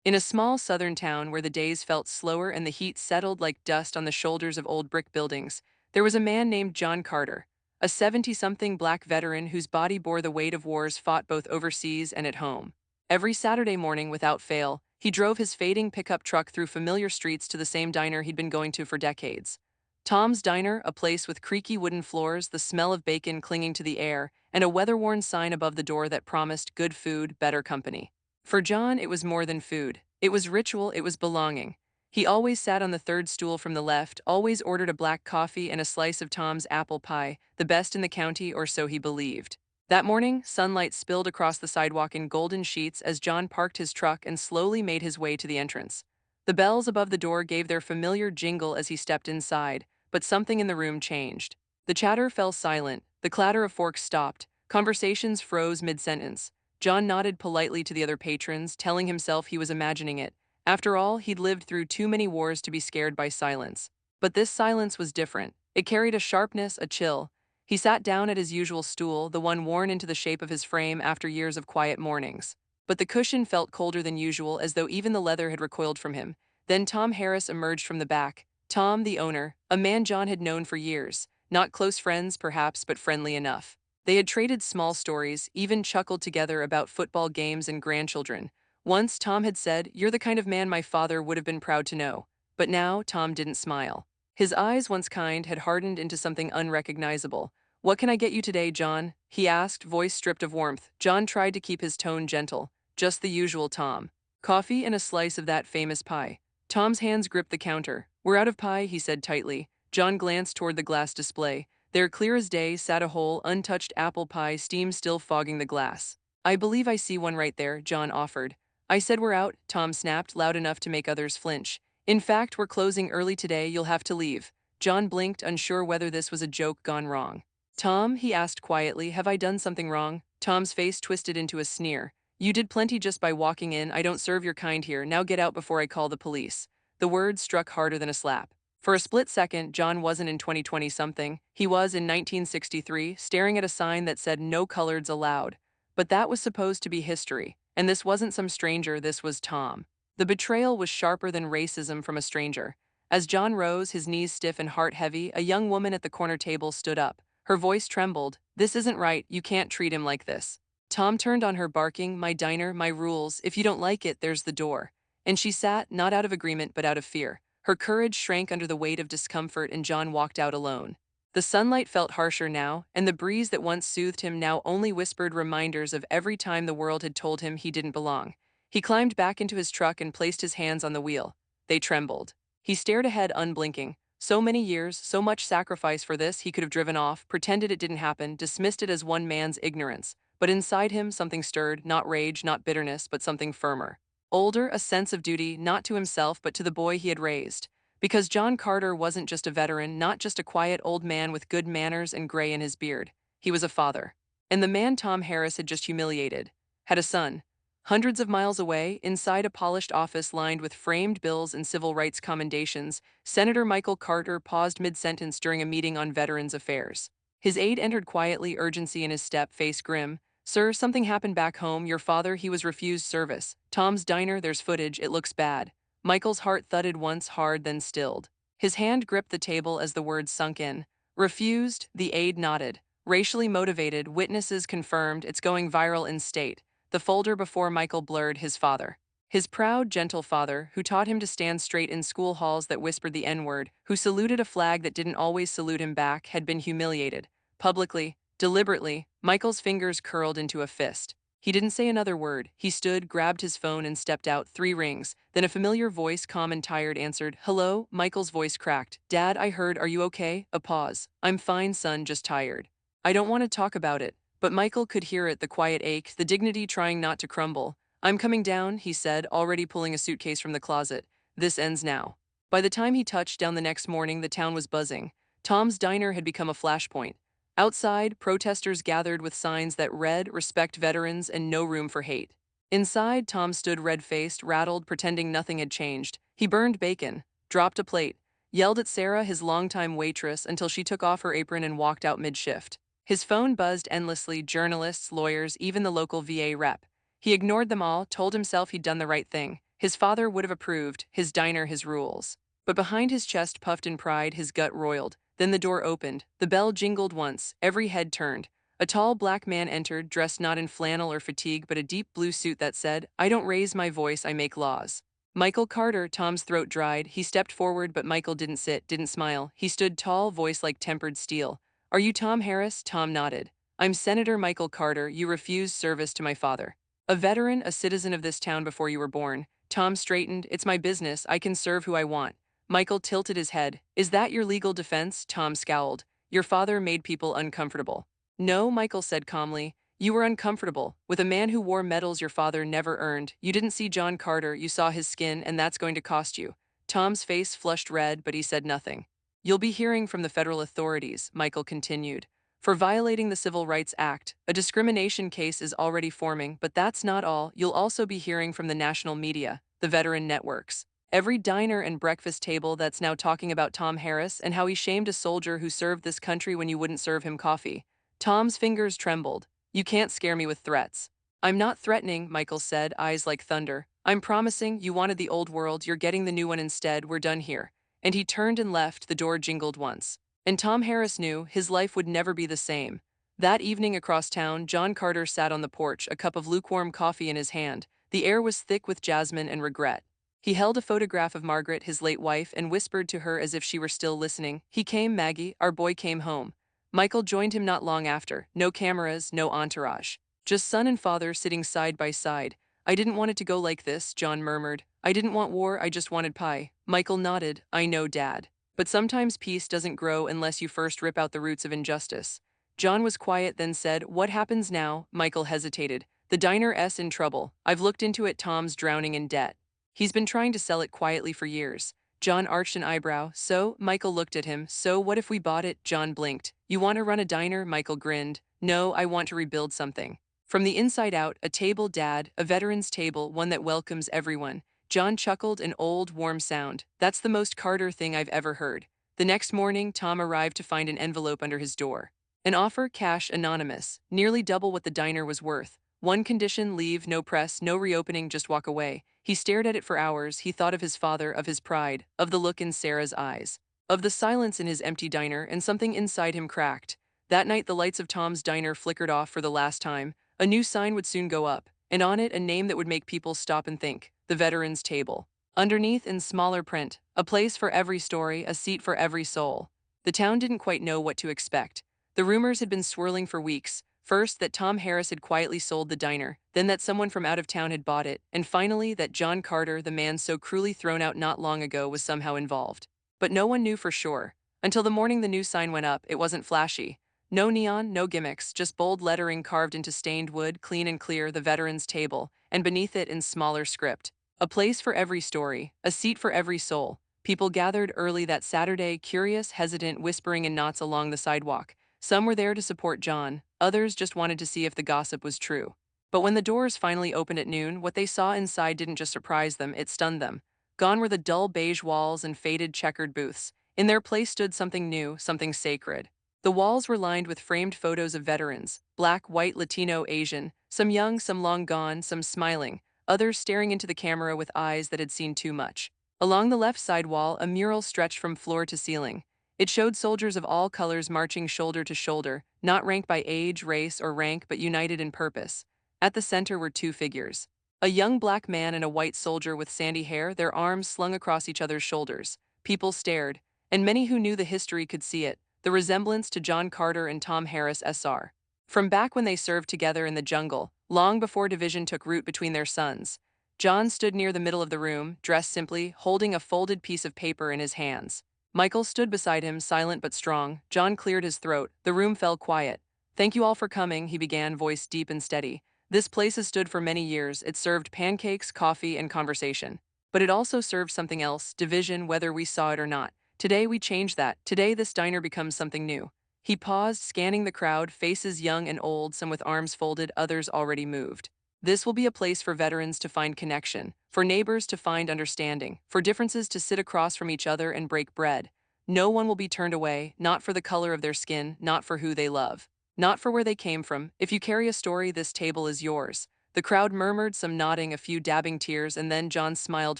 In a small southern town where the days felt slower and the heat settled like dust on the shoulders of old brick buildings, there was a man named John Carter, a 70-something black veteran whose body bore the weight of wars fought both overseas and at home. Every Saturday morning, without fail, he drove his fading pickup truck through familiar streets to the same diner he'd been going to for decades. Tom's Diner, a place with creaky wooden floors, the smell of bacon clinging to the air, and a weather-worn sign above the door that promised good food, better company. For John, it was more than food. It was ritual, it was belonging. He always sat on the third stool from the left, always ordered a black coffee and a slice of Tom's apple pie, the best in the county, or so he believed. That morning, sunlight spilled across the sidewalk in golden sheets as John parked his truck and slowly made his way to the entrance. The bells above the door gave their familiar jingle as he stepped inside, but something in the room changed. The chatter fell silent, the clatter of forks stopped, conversations froze mid-sentence. John nodded politely to the other patrons, telling himself he was imagining it. After all, he'd lived through too many wars to be scared by silence. But this silence was different. It carried a sharpness, a chill. He sat down at his usual stool, the one worn into the shape of his frame after years of quiet mornings. But the cushion felt colder than usual, as though even the leather had recoiled from him. Then Tom Harris emerged from the back. Tom, the owner, a man John had known for years. Not close friends, perhaps, but friendly enough. They had traded small stories, even chuckled together about football games and grandchildren. Once, Tom had said, "You're the kind of man my father would have been proud to know." But now, Tom didn't smile. His eyes, once kind, had hardened into something unrecognizable. "What can I get you today, John?" he asked, voice stripped of warmth. John tried to keep his tone gentle. "Just the usual, Tom. Coffee and a slice of that famous pie." Tom's hands gripped the counter. "We're out of pie," he said tightly. John glanced toward the glass display. There, clear as day, sat a whole, untouched apple pie, steam still fogging the glass. "I believe I see one right there," John offered. "I said we're out," Tom snapped, loud enough to make others flinch. "In fact, we're closing early today, you'll have to leave." John blinked, unsure whether this was a joke gone wrong. "Tom," he asked quietly, "have I done something wrong?" Tom's face twisted into a sneer. "You did plenty just by walking in. I don't serve your kind here. Now get out before I call the police." The words struck harder than a slap. For a split second, John wasn't in 2020-something. He was in 1963, staring at a sign that said "No coloreds allowed." But that was supposed to be history. And this wasn't some stranger, this was Tom. The betrayal was sharper than racism from a stranger. As John rose, his knees stiff and heart heavy, a young woman at the corner table stood up. Her voice trembled. "This isn't right, you can't treat him like this." Tom turned on her, barking, "My diner, my rules. If you don't like it, there's the door." And she sat, not out of agreement but out of fear. Her courage shrank under the weight of discomfort, and John walked out alone. The sunlight felt harsher now, and the breeze that once soothed him now only whispered reminders of every time the world had told him he didn't belong. He climbed back into his truck and placed his hands on the wheel. They trembled. He stared ahead, unblinking. So many years, so much sacrifice for this. He could have driven off, pretended it didn't happen, dismissed it as one man's ignorance. But inside him, something stirred, not rage, not bitterness, but something firmer. Older, a sense of duty, not to himself but to the boy he had raised. Because John Carter wasn't just a veteran, not just a quiet old man with good manners and gray in his beard. He was a father. And the man Tom Harris had just humiliated had a son. Hundreds of miles away, inside a polished office lined with framed bills and civil rights commendations, Senator Michael Carter paused mid-sentence during a meeting on Veterans Affairs. His aide entered quietly, urgency in his step, face grim. "Sir, something happened back home. Your father, he was refused service. Tom's Diner, there's footage, it looks bad." Michael's heart thudded once, hard, then stilled. His hand gripped the table as the words sunk in. "Refused?" The aide nodded. "Racially motivated, witnesses confirmed, it's going viral in state." The folder before Michael blurred his father. His proud, gentle father, who taught him to stand straight in school halls that whispered the N-word, who saluted a flag that didn't always salute him back, had been humiliated. Publicly, deliberately. Michael's fingers curled into a fist. He didn't say another word. He stood, grabbed his phone, and stepped out. 3 rings. Then a familiar voice, calm and tired, answered. "Hello?" Michael's voice cracked. "Dad, I heard. Are you okay?" A pause. "I'm fine, son, just tired." "I don't want to talk about it." But Michael could hear it, the quiet ache, the dignity trying not to crumble. "I'm coming down," he said, already pulling a suitcase from the closet. "This ends now." By the time he touched down the next morning, the town was buzzing. Tom's Diner had become a flashpoint. Outside, protesters gathered with signs that read, "Respect veterans" and "No room for hate." Inside, Tom stood red-faced, rattled, pretending nothing had changed. He burned bacon, dropped a plate, yelled at Sarah, his longtime waitress, until she took off her apron and walked out mid-shift. His phone buzzed endlessly, journalists, lawyers, even the local VA rep. He ignored them all, told himself he'd done the right thing. His father would have approved, his diner, his rules. But behind his chest puffed in pride, his gut roiled. Then the door opened, the bell jingled once, every head turned. A tall black man entered, dressed not in flannel or fatigue but a deep blue suit that said, "I don't raise my voice, I make laws." Michael Carter. Tom's throat dried. He stepped forward, but Michael didn't sit, didn't smile. He stood tall, voice like tempered steel. "Are you Tom Harris?" Tom nodded. "I'm Senator Michael Carter. You refused service to my father. A veteran, a citizen of this town before you were born." Tom straightened. "It's my business. I can serve who I want." Michael tilted his head. "Is that your legal defense?" Tom scowled. "Your father made people uncomfortable." "No," Michael said calmly. "You were uncomfortable with a man who wore medals your father never earned. You didn't see John Carter, you saw his skin, and that's going to cost you." Tom's face flushed red, but he said nothing. "You'll be hearing from the federal authorities," Michael continued, "for violating the Civil Rights Act. A discrimination case is already forming, but that's not all. You'll also be hearing from the national media, the veteran networks. Every diner and breakfast table that's now talking about Tom Harris and how he shamed a soldier who served this country when you wouldn't serve him coffee." Tom's fingers trembled. "You can't scare me with threats." "I'm not threatening," Michael said, eyes like thunder. "I'm promising. You wanted the old world, you're getting the new one instead. We're done here." And he turned and left. The door jingled once. And Tom Harris knew his life would never be the same. That evening across town, John Carter sat on the porch, a cup of lukewarm coffee in his hand. The air was thick with jasmine and regret. He held a photograph of Margaret, his late wife, and whispered to her as if she were still listening, "He came, Maggie, our boy came home." Michael joined him not long after. No cameras, no entourage. Just son and father sitting side by side. "I didn't want it to go like this," John murmured. "I didn't want war, I just wanted pie." Michael nodded. "I know, Dad. But sometimes peace doesn't grow unless you first rip out the roots of injustice." John was quiet, then said, "What happens now?" Michael hesitated. "The diner's in trouble. I've looked into it. Tom's drowning in debt. He's been trying to sell it quietly for years." John arched an eyebrow. "So?" Michael looked at him. "So what if we bought it?" John blinked. "You want to run a diner?" Michael grinned. "No, I want to rebuild something. From the inside out, a table, Dad, a veteran's table, one that welcomes everyone." John chuckled, an old, warm sound. "That's the most Carter thing I've ever heard." The next morning, Tom arrived to find an envelope under his door. An offer, cash, anonymous, nearly double what the diner was worth. One condition: leave, no press, no reopening, just walk away. He stared at it for hours. He thought of his father, of his pride, of the look in Sarah's eyes, of the silence in his empty diner, and something inside him cracked. That night, the lights of Tom's diner flickered off for the last time. A new sign would soon go up, and on it, a name that would make people stop and think: the Veterans Table. Underneath, in smaller print, "A place for every story, a seat for every soul." The town didn't quite know what to expect. The rumors had been swirling for weeks. First, that Tom Harris had quietly sold the diner, then that someone from out of town had bought it, and finally that John Carter, the man so cruelly thrown out not long ago, was somehow involved. But no one knew for sure. Until the morning the new sign went up. It wasn't flashy. No neon, no gimmicks, just bold lettering carved into stained wood, clean and clear: the Veterans Table, and beneath it, in smaller script, "A place for every story, a seat for every soul." People gathered early that Saturday, curious, hesitant, whispering in knots along the sidewalk. Some were there to support John, others just wanted to see if the gossip was true. But when the doors finally opened at noon, what they saw inside didn't just surprise them, it stunned them. Gone were the dull beige walls and faded checkered booths. In their place stood something new, something sacred. The walls were lined with framed photos of veterans: black, white, Latino, Asian, some young, some long gone, some smiling, others staring into the camera with eyes that had seen too much. Along the left side wall, a mural stretched from floor to ceiling. It showed soldiers of all colors marching shoulder to shoulder, not ranked by age, race, or rank, but united in purpose. At the center were two figures: a young black man and a white soldier with sandy hair, their arms slung across each other's shoulders. People stared, and many who knew the history could see it: the resemblance to John Carter and Tom Harris Sr. From back when they served together in the jungle, long before division took root between their sons. John stood near the middle of the room, dressed simply, holding a folded piece of paper in his hands. Michael stood beside him, silent but strong. John cleared his throat. The room fell quiet. "Thank you all for coming," he began, voice deep and steady. "This place has stood for many years. It served pancakes, coffee, and conversation. But it also served something else: division, whether we saw it or not. Today we change that. Today this diner becomes something new." He paused, scanning the crowd, faces young and old, some with arms folded, others already moved. "This will be a place for veterans to find connection, for neighbors to find understanding, for differences to sit across from each other and break bread. No one will be turned away, not for the color of their skin, not for who they love, not for where they came from. If you carry a story, this table is yours." The crowd murmured, some nodding, a few dabbing tears, and then John smiled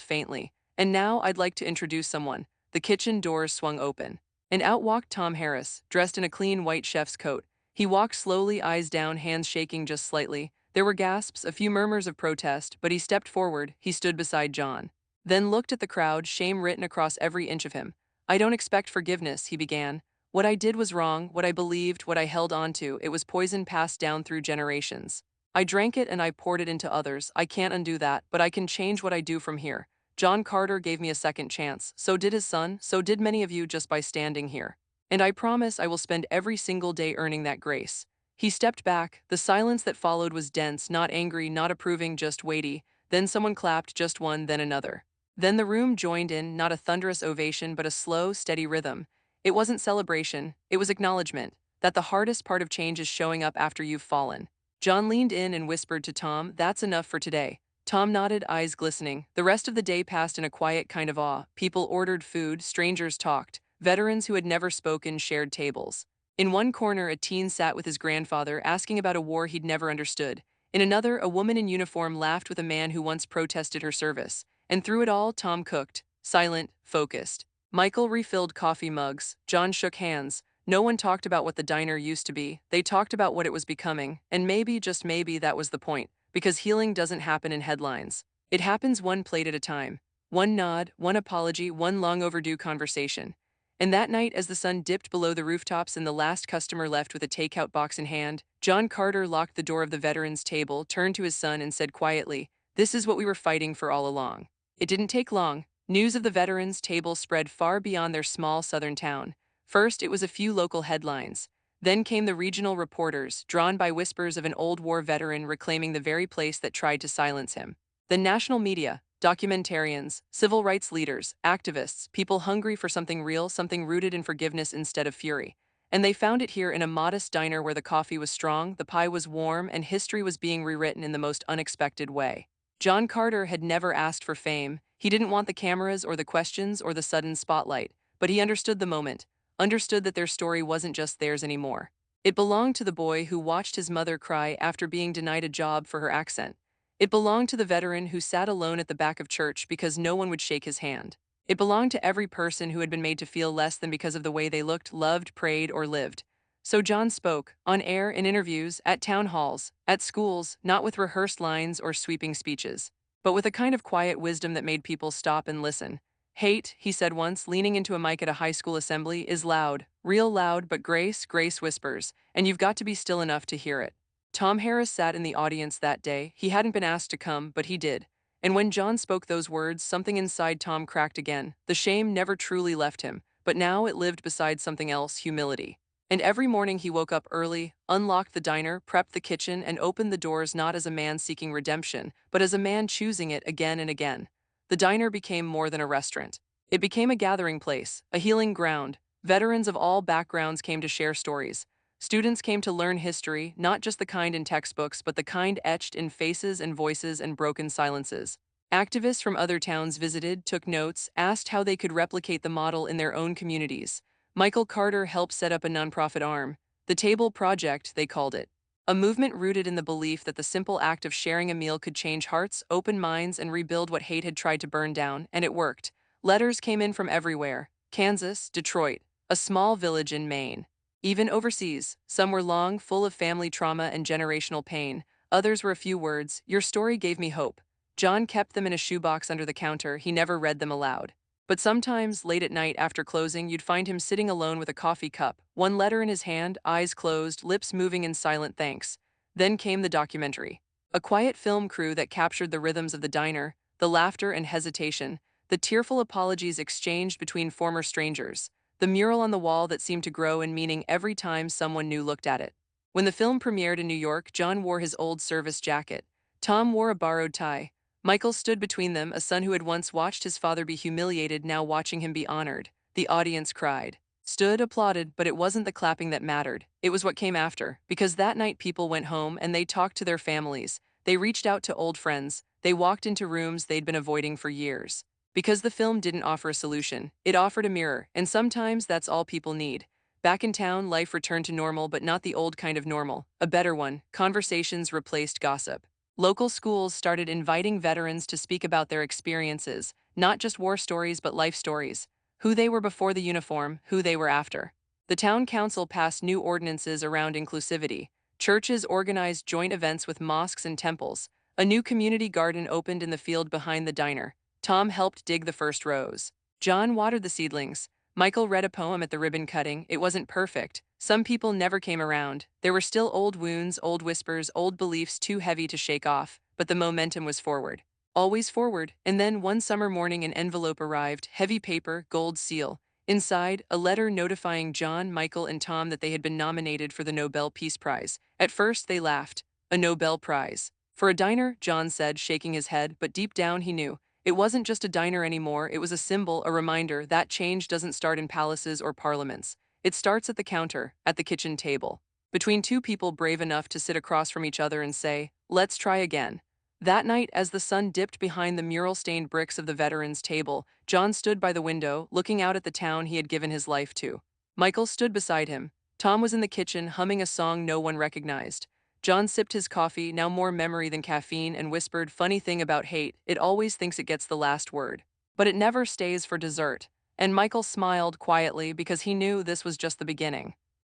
faintly. And now I'd like to introduce someone. The kitchen doors swung open. And out walked Tom Harris, dressed in a clean white chef's coat. He walked slowly, eyes down, hands shaking just slightly. There were gasps, a few murmurs of protest, but he stepped forward. He stood beside John. Then looked at the crowd, shame written across every inch of him. I don't expect forgiveness, he began. What I did was wrong, what I believed, what I held on to, it was poison passed down through generations. I drank it and I poured it into others. I can't undo that, but I can change what I do from here. John Carter gave me a second chance. So did his son, so did many of you just by standing here. And I promise I will spend every single day earning that grace. He stepped back. The silence that followed was dense, not angry, not approving, just weighty. Then someone clapped, just one, then another. Then the room joined in, not a thunderous ovation, but a slow, steady rhythm. It wasn't celebration, it was acknowledgement that the hardest part of change is showing up after you've fallen. John leaned in and whispered to Tom, "That's enough for today." Tom nodded, eyes glistening. The rest of the day passed in a quiet kind of awe. People ordered food, strangers talked. Veterans who had never spoken shared tables. In one corner, a teen sat with his grandfather, asking about a war he'd never understood. In another, a woman in uniform laughed with a man who once protested her service. And through it all, Tom cooked, silent, focused. Michael refilled coffee mugs. John shook hands. No one talked about what the diner used to be. They talked about what it was becoming. And maybe, just maybe, that was the point. Because healing doesn't happen in headlines. It happens one plate at a time. One nod, one apology, one long overdue conversation. And that night, as the sun dipped below the rooftops and the last customer left with a takeout box in hand, John Carter locked the door of the veterans' table, turned to his son, and said quietly, "This is what we were fighting for all along." It didn't take long. News of the veterans' table spread far beyond their small southern town. First, it was a few local headlines. Then came the regional reporters, drawn by whispers of an old war veteran reclaiming the very place that tried to silence him. Then national media, documentarians, civil rights leaders, activists, people hungry for something real, something rooted in forgiveness instead of fury. And they found it here in a modest diner where the coffee was strong, the pie was warm, and history was being rewritten in the most unexpected way. John Carter had never asked for fame. He didn't want the cameras or the questions or the sudden spotlight, but he understood the moment. Understood that their story wasn't just theirs anymore. It belonged to the boy who watched his mother cry after being denied a job for her accent. It belonged to the veteran who sat alone at the back of church because no one would shake his hand. It belonged to every person who had been made to feel less than because of the way they looked, loved, prayed, or lived. So John spoke, on air, in interviews, at town halls, at schools, not with rehearsed lines or sweeping speeches, but with a kind of quiet wisdom that made people stop and listen. Hate, he said once, leaning into a mic at a high school assembly, is loud, real loud, but grace whispers, and you've got to be still enough to hear it. Tom Harris sat in the audience that day. He hadn't been asked to come, but he did. And when John spoke those words, something inside Tom cracked again. The shame never truly left him, but now it lived beside something else, humility. And every morning he woke up early, unlocked the diner, prepped the kitchen, and opened the doors not as a man seeking redemption, but as a man choosing it again and again. The diner became more than a restaurant. It became a gathering place, a healing ground. Veterans of all backgrounds came to share stories. Students came to learn history, not just the kind in textbooks, but the kind etched in faces and voices and broken silences. Activists from other towns visited, took notes, asked how they could replicate the model in their own communities. Michael Carter helped set up a nonprofit arm. The Table Project, they called it. A movement rooted in the belief that the simple act of sharing a meal could change hearts, open minds, and rebuild what hate had tried to burn down, and it worked. Letters came in from everywhere: Kansas, Detroit, a small village in Maine. Even overseas, some were long, full of family trauma and generational pain. Others were a few words: "Your story gave me hope." John kept them in a shoebox under the counter. He never read them aloud. But sometimes, late at night after closing, you'd find him sitting alone with a coffee cup, one letter in his hand, eyes closed, lips moving in silent thanks. Then came the documentary. A quiet film crew that captured the rhythms of the diner, the laughter and hesitation, the tearful apologies exchanged between former strangers, the mural on the wall that seemed to grow in meaning every time someone new looked at it. When the film premiered in New York, John wore his old service jacket. Tom wore a borrowed tie. Michael stood between them, a son who had once watched his father be humiliated, now watching him be honored. The audience cried, stood, applauded, but it wasn't the clapping that mattered. It was what came after, because that night people went home and they talked to their families. They reached out to old friends. They walked into rooms they'd been avoiding for years. Because the film didn't offer a solution, it offered a mirror, and sometimes that's all people need. Back in town, life returned to normal, but not the old kind of normal, a better one. Conversations replaced gossip. Local schools started inviting veterans to speak about their experiences, not just war stories but life stories, who they were before the uniform, who they were after. The town council passed new ordinances around inclusivity. Churches organized joint events with mosques and temples. A new community garden opened in the field behind the diner. Tom helped dig the first rows. John watered the seedlings. Michael read a poem at the ribbon cutting. It wasn't perfect. Some people never came around. There were still old wounds, old whispers, old beliefs too heavy to shake off, but the momentum was forward. Always forward. And then one summer morning an envelope arrived, heavy paper, gold seal. Inside, a letter notifying John, Michael, and Tom that they had been nominated for the Nobel Peace Prize. At first, they laughed. A Nobel Prize. For a diner, John said, shaking his head, but deep down he knew. It wasn't just a diner anymore, it was a symbol, a reminder that change doesn't start in palaces or parliaments. It starts at the counter, at the kitchen table. Between two people brave enough to sit across from each other and say, "Let's try again." That night, as the sun dipped behind the mural-stained bricks of the veterans' table, John stood by the window, looking out at the town he had given his life to. Michael stood beside him. Tom was in the kitchen, humming a song no one recognized. John sipped his coffee, now more memory than caffeine, and whispered, "Funny thing about hate, it always thinks it gets the last word. But it never stays for dessert." And Michael smiled quietly because he knew this was just the beginning.